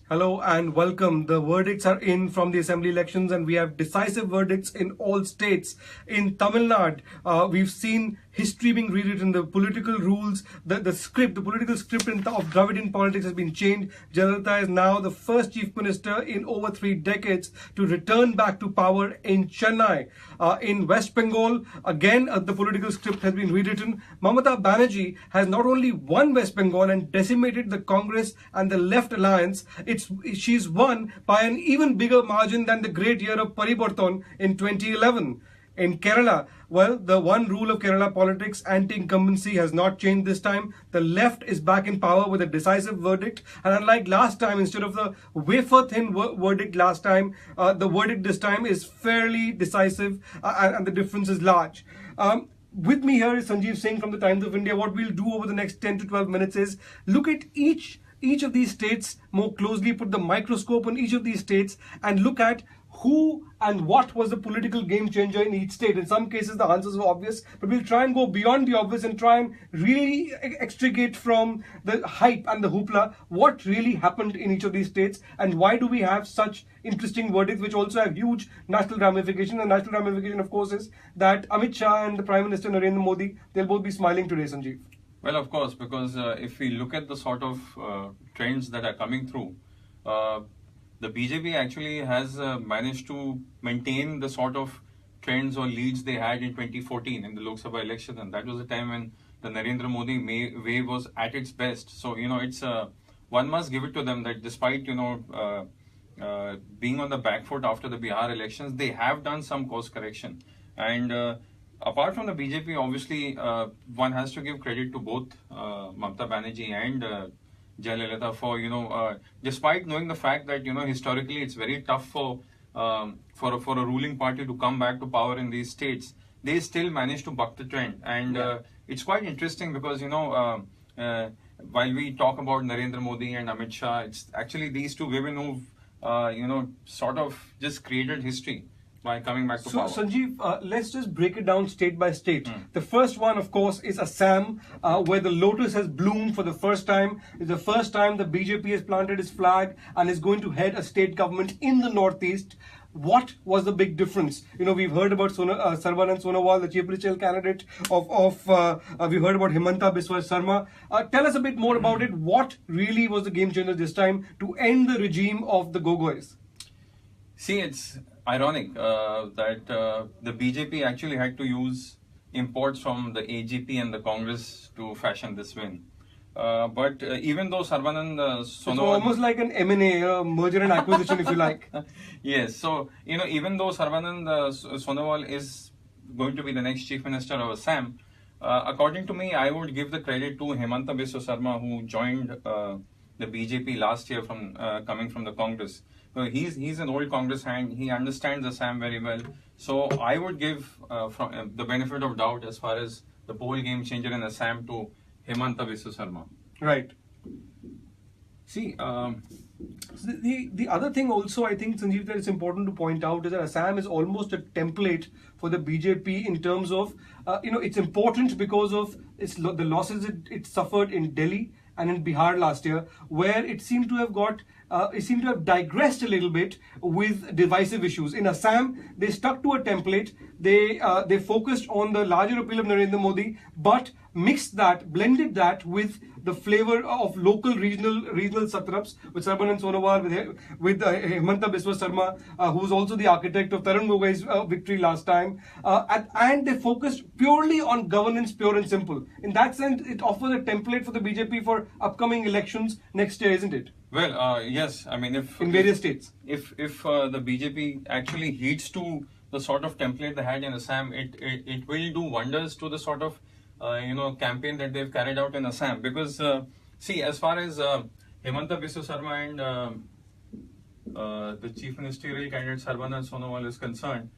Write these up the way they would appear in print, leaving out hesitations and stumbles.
Hello and welcome. The verdicts are in from the assembly elections and we have decisive verdicts in all states. In Tamil Nadu, we've seen history being rewritten, the political rules, the political script of Dravidian politics has been changed. Jayalalitha is now the first chief minister in over 3 decades to return back to power in Chennai. In West Bengal, again, the political script has been rewritten. Mamata Banerjee has not only won West Bengal and decimated the Congress and the Left Alliance, she's won by an even bigger margin than the great year of Paribarton in 2011. In Kerala, well, the one rule of Kerala politics, anti-incumbency, has not changed this time. The left is back in power with a decisive verdict. And unlike last time, instead of the wafer-thin verdict last time, the verdict this time is fairly decisive and the difference is large. With me here is Sanjeev Singh from the Times of India. What we'll do over the next 10 to 12 minutes is look at each of these states more closely, put the microscope on each of these states and look at who and what was the political game changer in each state. In some cases, the answers were obvious, but we'll try and go beyond the obvious and try and really extricate from the hype and the hoopla what really happened in each of these states and why do we have such interesting verdicts which also have huge national ramification. And national ramification, of course, is that Amit Shah and the Prime Minister Narendra Modi, they'll both be smiling today, Sanjeev. Well, of course, because if we look at the sort of trends that are coming through, the BJP actually has managed to maintain the sort of trends or leads they had in 2014 in the Lok Sabha election, and that was a time when the Narendra Modi wave was at its best. So, it's one must give it to them that despite, being on the back foot after the Bihar elections, they have done some course correction. And apart from the BJP, obviously, one has to give credit to both Mamata Banerjee and Jayalalitha for, despite knowing the fact that, historically it's very tough for a ruling party to come back to power in these states, they still managed to buck the trend. And it's quite interesting because, while we talk about Narendra Modi and Amit Shah, it's actually these two women who've, sort of just created history by coming back to power. So, Sanjeev, let's just break it down state by state. The first one, of course, is Assam, where the lotus has bloomed for the first time. It's the first time the BJP has planted its flag and is going to head a state government in the northeast. What was the big difference? We've heard about Sarbanand Sonowal, the chief ministerial candidate we've heard about Himanta Biswa Sarma. Tell us a bit more about it. What really was the game changer this time to end the regime of the Gogois? See, it's ironic that the BJP actually had to use imports from the AGP and the Congress to fashion this win. But even though Sarbanand Sonowal... It's almost like an M&A, merger and acquisition, if you like. Yes, so, even though Sarbanand Sonowal is going to be the next chief minister of Assam, according to me, I would give the credit to Himanta Biswa Sarma, who joined the BJP last year from coming from the Congress. He's an old Congress hand. He understands Assam very well. So I would give from the benefit of doubt as far as the poll game changer in Assam to Himanta Biswa Sarma. Right. See, the other thing also, I think, Sanjeev, that it's important to point out is that Assam is almost a template for the BJP in terms of, it's important because of the losses it suffered in Delhi and in Bihar last year, where it seemed to have digressed a little bit with divisive issues. In Assam, they stuck to a template. They focused on the larger appeal of Narendra Modi, but blended that with the flavor of local regional satraps, with Sarbanand Sonowal, with Himanta Biswa Sarma, who was also the architect of Tarun Gogoi's victory last time. And they focused purely on governance, pure and simple. In that sense, it offers a template for the BJP for upcoming elections next year, isn't it? Well, yes. I mean, if in various states, if the BJP actually heeds to the sort of template they had in Assam, it will do wonders to the sort of campaign that they've carried out in Assam. Because see, as far as Himanta Biswa Sarma and the chief ministerial candidate Sarbanand Sonowal is concerned,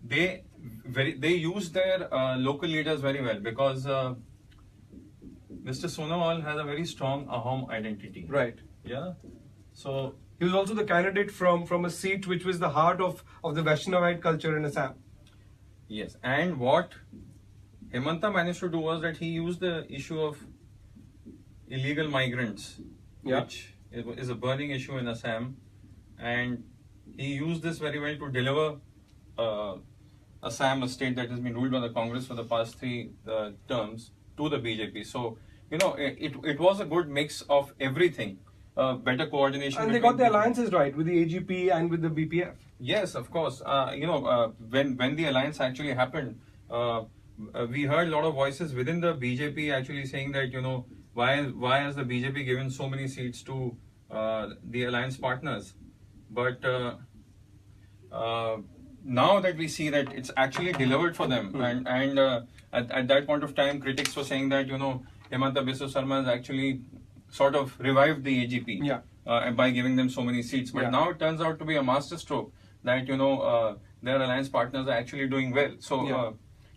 they use their local leaders very well because Mr. Sonowal has a very strong Ahom identity. Right. Yeah. So he was also the candidate from a seat which was the heart of the Vaishnavite culture in Assam. Yes, and what Himanta managed to do was that he used the issue of illegal migrants, is a burning issue in Assam, and he used this very well to deliver Assam, a state that has been ruled by the Congress for the past three terms, to the BJP. So, it was a good mix of everything. Better coordination. And they got the alliances right with the AGP and with the BPF. Yes, of course. When the alliance actually happened, we heard a lot of voices within the BJP actually saying that, why has the BJP given so many seats to the alliance partners? But now that we see that it's actually delivered for them, and at that point of time, critics were saying that, Himanta Biswa Sarma has actually sort of revived the AGP by giving them so many seats. But now it turns out to be a masterstroke that, their alliance partners are actually doing well.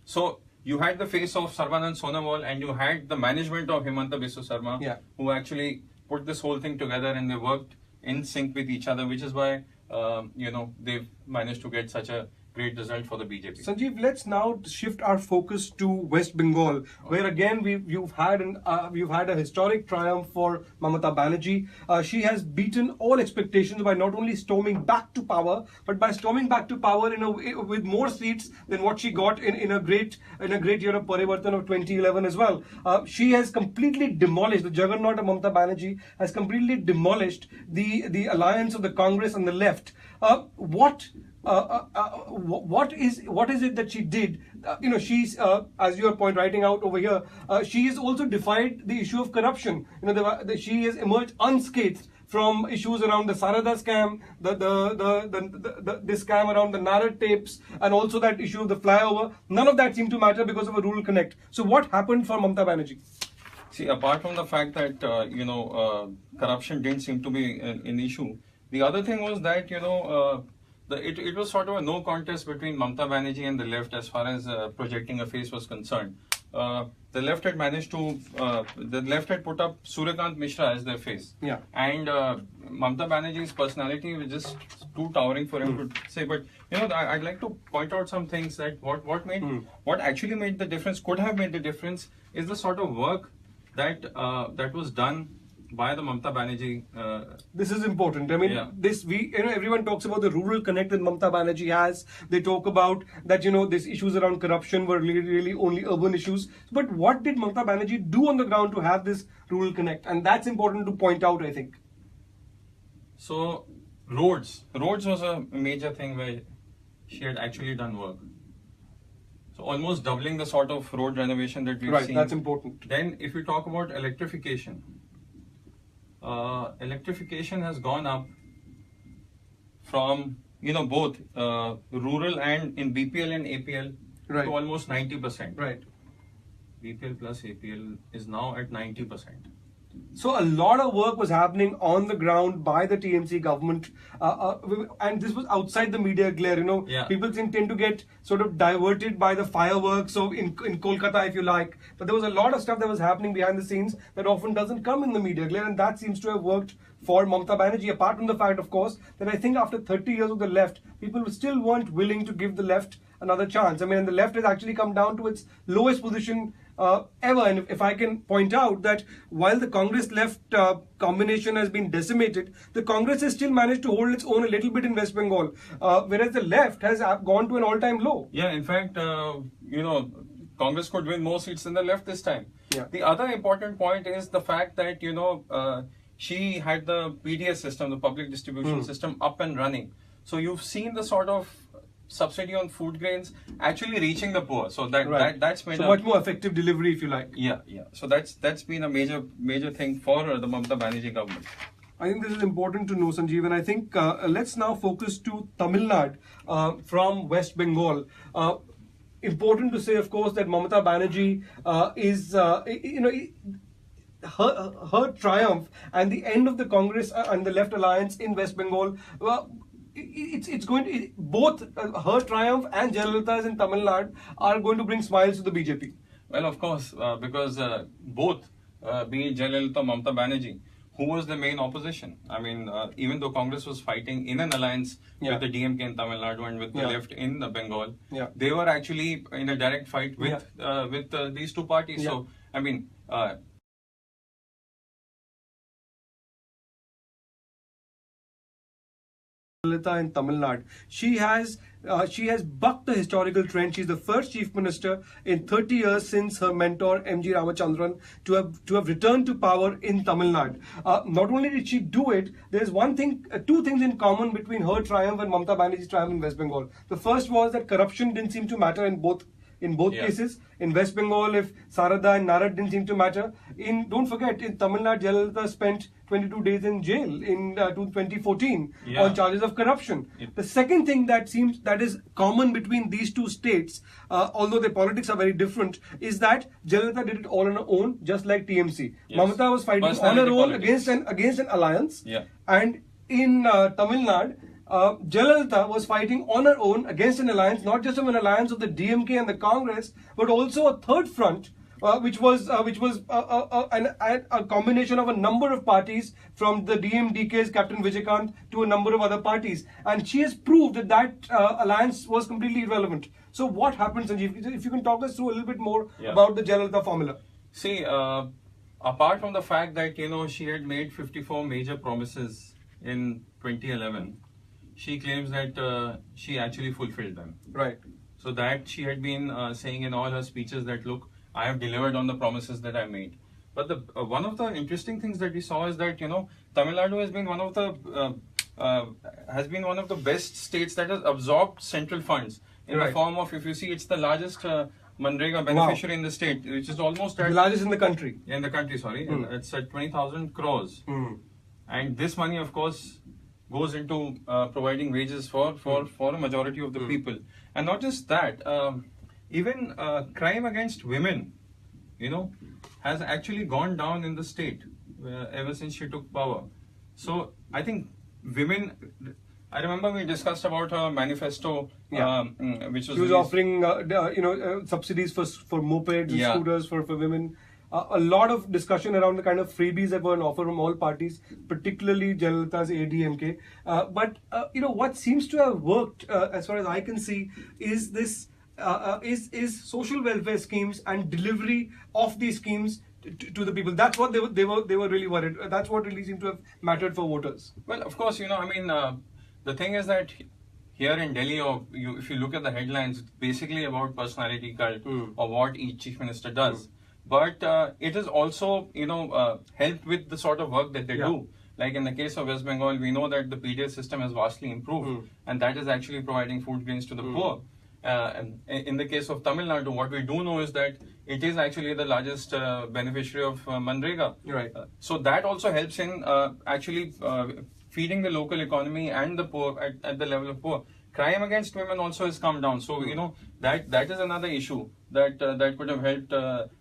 So you had the face of Sarvanand Sonowal and you had the management of Himanta Biswa Sarma who actually put this whole thing together, and they worked in sync with each other, which is why, they've managed to get such a great result for the BJP. Sanjeev, let's now shift our focus to West Bengal, where again you've had a historic triumph for Mamata Banerjee. She has beaten all expectations by not only storming back to power, but by storming back to power with more seats than what she got in a great year of Parivartan of 2011 as well. She has completely demolished, the juggernaut of Mamata Banerjee has completely demolished the alliance of the Congress and the left. What is it that she did? She's as you are writing out over here. She has also defied the issue of corruption. She has emerged unscathed from issues around the Sarada scam, the scam around the Narad tapes, and also that issue of the flyover. None of that seemed to matter because of a rural connect. So what happened for Mamata Banerjee? See, apart from the fact that corruption didn't seem to be an issue, the other thing was that it was sort of a no contest between Mamata Banerjee and the left as far as projecting a face was concerned. The left had put up Suryakant Mishra as their face. And Mamata Banerjee's personality was just too towering for him to say. But I'd like to point out some things that what actually made the difference, could have made the difference, is the sort of work that was done by the Mamata Banerjee. This is important. I mean, everyone talks about the rural connect that Mamata Banerjee has. They talk about that, these issues around corruption were really only urban issues. But what did Mamata Banerjee do on the ground to have this rural connect? And that's important to point out, I think. So, roads was a major thing where she had actually done work. So, almost doubling the sort of road renovation that we've seen. That's important. Then, if we talk about electrification, electrification has gone up from both rural and in BPL and APL to almost 90%. Right. BPL plus APL is now at 90%. So a lot of work was happening on the ground by the TMC government, and this was outside the media glare. People tend to get sort of diverted by the fireworks in Kolkata, if you like. But there was a lot of stuff that was happening behind the scenes that often doesn't come in the media glare, and that seems to have worked for Mamata Banerjee. Apart from the fact, of course, that I think after 30 years of the left, people still weren't willing to give the left another chance. I mean, and the left has actually come down to its lowest position ever. And if I can point out that while the Congress left combination has been decimated, the Congress has still managed to hold its own a little bit in West Bengal, whereas the left has gone to an all-time low. Yeah, in fact, Congress could win more seats than the left this time. The other important point is the fact that, she had the PDS system, the public distribution system, up and running. So you've seen the sort of subsidy on food grains actually reaching the poor. So that's made much more effective delivery, if you like. Yeah. So that's been a major thing for the Mamata Banerjee government. I think this is important to know, Sanjeev, and I think let's now focus to Tamil Nadu from West Bengal. Important to say, of course, that Mamata Banerjee is, her triumph and the end of the Congress and the left alliance in West Bengal. It's going to, both her triumph and Jayalalitha's in Tamil Nadu are going to bring smiles to the BJP. Well, of course, because both, be it Jayalalitha, Mamata Banerjee, who was the main opposition. I mean, even though Congress was fighting in an alliance with the DMK in Tamil Nadu and with the left in the Bengal, they were actually in a direct fight with these two parties. So, I mean, Jayalalitha in Tamil Nadu. She has bucked the historical trend. She's the first chief minister in 30 years since her mentor M.G. Ramachandran to have returned to power in Tamil Nadu. Not only did she do it, there's two things in common between her triumph and Mamata Banerjee's triumph in West Bengal. The first was that corruption didn't seem to matter in both cases. In West Bengal, if Sarada and Narad didn't seem to matter. Don't forget, in Tamil Nadu, Jayalalitha spent 22 days in jail in 2014 on charges of corruption. The second thing that is common between these two states, although their politics are very different, is that Jayalalitha did it all on her own, just like TMC. Mamata was fighting on her own against an alliance, and in Tamil Nadu, Jayalalitha was fighting on her own against an alliance, not just of an alliance of the DMK and the Congress, but also a third front, which was a combination of a number of parties, from the DMDK's Captain Vijaykanth to a number of other parties. And she has proved that alliance was completely irrelevant. So what happened, Sanjeev? If you can talk us through a little bit more about the Jayalalitha formula. See, apart from the fact that, she had made 54 major promises in 2011, she claims that she actually fulfilled them. Right. So that she had been saying in all her speeches that, look, I have delivered on the promises that I made. But one of the interesting things that we saw is that, Tamil Nadu has been one of the best states that has absorbed central funds in the form of, if you see, it's the largest Manrega beneficiary in the state, which is almost the largest in the country. In the country, sorry. It's at 20,000 crores. And this money, of course, goes into providing wages for a majority of the people. And not just that, even crime against women, has actually gone down in the state ever since she took power. So I think women, I remember we discussed about her manifesto, which was... She was offering, subsidies for mopeds and scooters for women. A lot of discussion around the kind of freebies that were on offer from all parties, particularly Jayalalitha's ADMK. But what seems to have worked, as far as I can see, is this is social welfare schemes and delivery of these schemes to the people. That's what they were really worried. That's what really seemed to have mattered for voters. Well, of course, the thing is that here in Delhi, if you look at the headlines, it's basically about personality cult or what each chief minister does. But it has also, helped with the sort of work that they do. Like in the case of West Bengal, we know that the PDS system has vastly improved, and that is actually providing food grains to the poor. And in the case of Tamil Nadu, what we do know is that it is actually the largest beneficiary of Manrega. Right. So that also helps in actually feeding the local economy and the poor at the level of poor. Crime against women also has come down. So, that is another issue that could have helped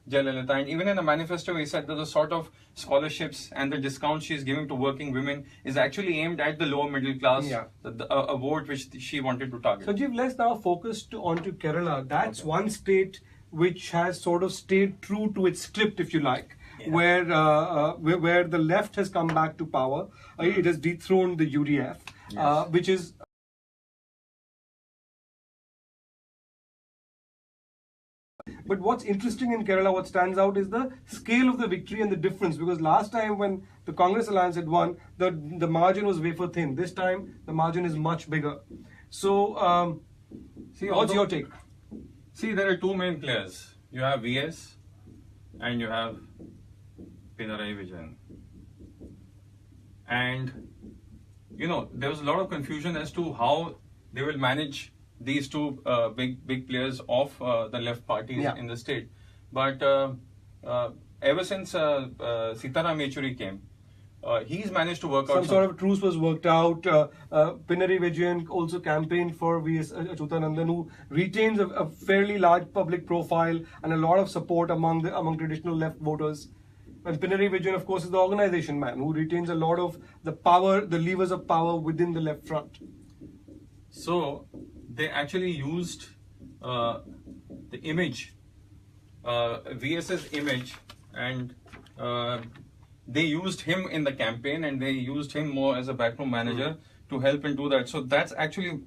Jayalalitha. And even in the manifesto, he said that the sort of scholarships and the discounts she's giving to working women is actually aimed at the lower middle class, a vote which she wanted to target. Sanjeev, let's now focus onto Kerala. That's one state which has sort of stayed true to its script, if you like. Where the left has come back to power. It has dethroned the UDF, which is... But what's interesting in Kerala, what stands out, is the scale of the victory and the difference. Because last time when the Congress alliance had won, the margin was wafer thin. This time, the margin is much bigger. So, what's your take? See, there are two main players. You have VS and you have Pinarayi Vijayan. And, there was a lot of confusion as to how they will manage these two big players of the left parties in the state. But ever since Sitaram Yechuri came, he's managed to work out... Some sort of truce was worked out. Pinarayi Vijayan also campaigned for V.S. Achyutanandan, who retains a fairly large public profile and a lot of support among traditional left voters. And Pinarayi Vijayan, of course, is the organization man who retains a lot of the power, the levers of power within the left front. So they actually used the image, VS's image, and they used him in the campaign, and they used him more as a backroom manager to help and do that. So that's actually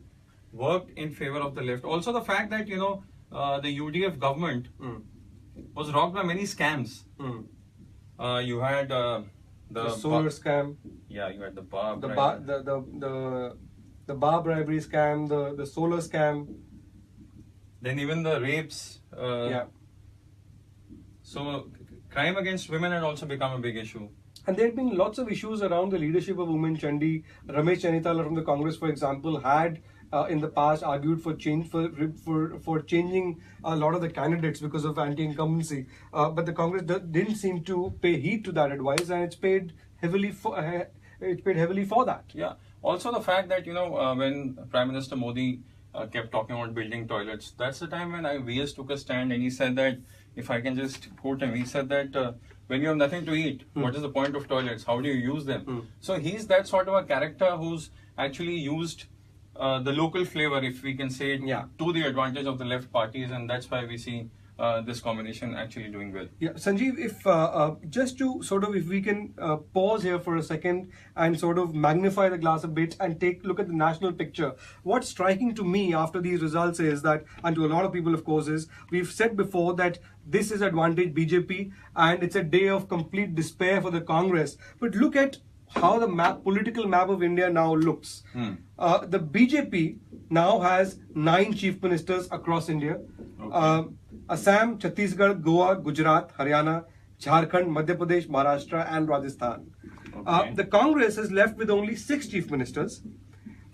worked in favor of the left. Also the fact that, the UDF government was rocked by many scams. You had the solar scam. Yeah, you had the bar. The the bar bribery scam, the solar scam. Then even the rapes. Yeah. So crime against women had also become a big issue. And there have been lots of issues around the leadership of Women Chandi. Ramesh Chennithala from the Congress, for example, had in the past argued for change for changing a lot of the candidates because of anti-incumbency. But the Congress didn't seem to pay heed to that advice, and it's paid heavily for that. Yeah. Also, the fact that when Prime Minister Modi kept talking about building toilets, that's the time when VS took a stand and he said that, if I can just quote him, he said that when you have nothing to eat, what is the point of toilets? How do you use them? So he's that sort of a character who's actually used the local flavor, if we can say it, to the advantage of the left parties, and that's why we see this combination actually doing well. Yeah, Sanjeev, if just to sort of, if we can pause here for a second and sort of magnify the glass a bit and take a look at the national picture. What's striking to me after these results is that, and to a lot of people, of course, is we've said before that this is advantage BJP and it's a day of complete despair for the Congress. But look at how the political map of India now looks. The BJP now has 9 chief ministers across India. Okay. Assam, Chhattisgarh, Goa, Gujarat, Haryana, Jharkhand, Madhya Pradesh, Maharashtra and Rajasthan. Okay. The Congress is left with only 6 chief ministers.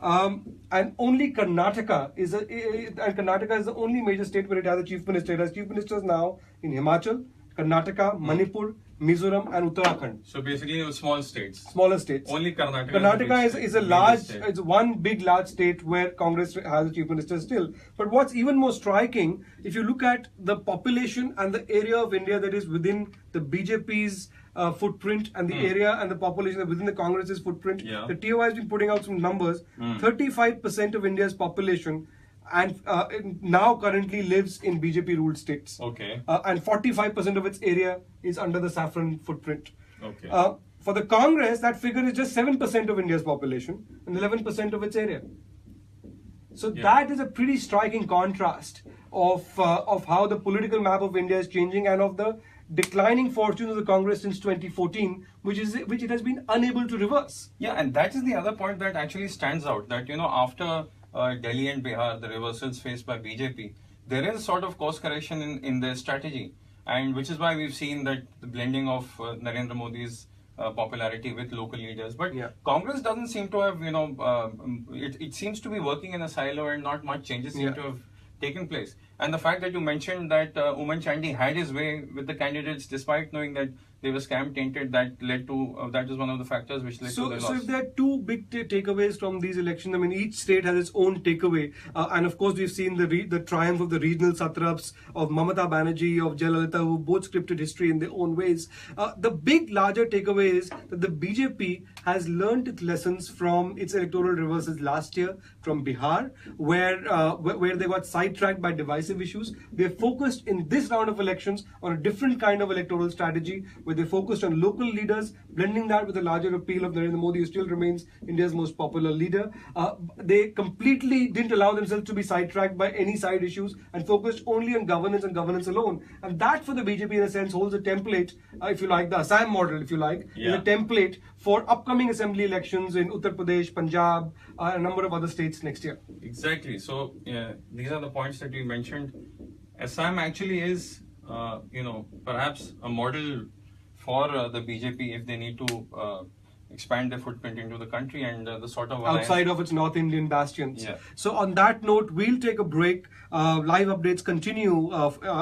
And only Karnataka is the only major state where it has a chief minister. It has chief ministers now in Himachal, Karnataka, Manipur, Mizoram and Uttarakhand. So basically small states. Smaller states. Only Karnataka. Karnataka is a large, it's one big large state where Congress has a chief minister still. But what's even more striking, if you look at the population and the area of India that is within the BJP's footprint and the area and the population within the Congress's footprint, the TOI has been putting out some numbers. 35% of India's population and now currently lives in BJP ruled states. Okay. And 45% of its area is under the saffron footprint. Okay. For the Congress, that figure is just 7% of India's population and 11% of its area. So that is a pretty striking contrast of how the political map of India is changing and of the declining fortunes of the Congress since 2014, which it has been unable to reverse. Yeah, and that is the other point that actually stands out, that after Delhi and Bihar, the reversals faced by BJP, there is sort of course correction in their strategy, and which is why we've seen that the blending of Narendra Modi's popularity with local leaders. But Congress doesn't seem to have, it seems to be working in a silo and not much changes seem to have taken place. And the fact that you mentioned that Women Chandi had his way with the candidates despite knowing that they were scam tainted, that led to that is one of the factors which led to their loss. So if there are 2 big takeaways from these elections, I mean, each state has its own takeaway, and of course we've seen the triumph of the regional satraps, of Mamata Banerjee, of Jayalalitha, who both scripted history in their own ways. The big larger takeaway is that the BJP has learned its lessons from its electoral reversals last year from Bihar, where they got sidetracked by divisive issues. They're focused in this round of elections on a different kind of electoral strategy, where they focused on local leaders, blending that with the larger appeal of Narendra Modi, who still remains India's most popular leader. They completely didn't allow themselves to be sidetracked by any side issues and focused only on governance and governance alone. And that, for the BJP, in a sense, holds a template, if you like, the Assam model, if you like, is a template for upcoming assembly elections in Uttar Pradesh, Punjab, and a number of other states next year. Exactly. So these are the points that you mentioned. Assam actually is, perhaps a model for the BJP if they need to expand their footprint into the country and the sort of outside of its North Indian bastions. Yeah. So on that note, we'll take a break. Live updates continue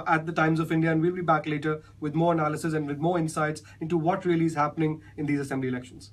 at the Times of India, and we'll be back later with more analysis and with more insights into what really is happening in these assembly elections.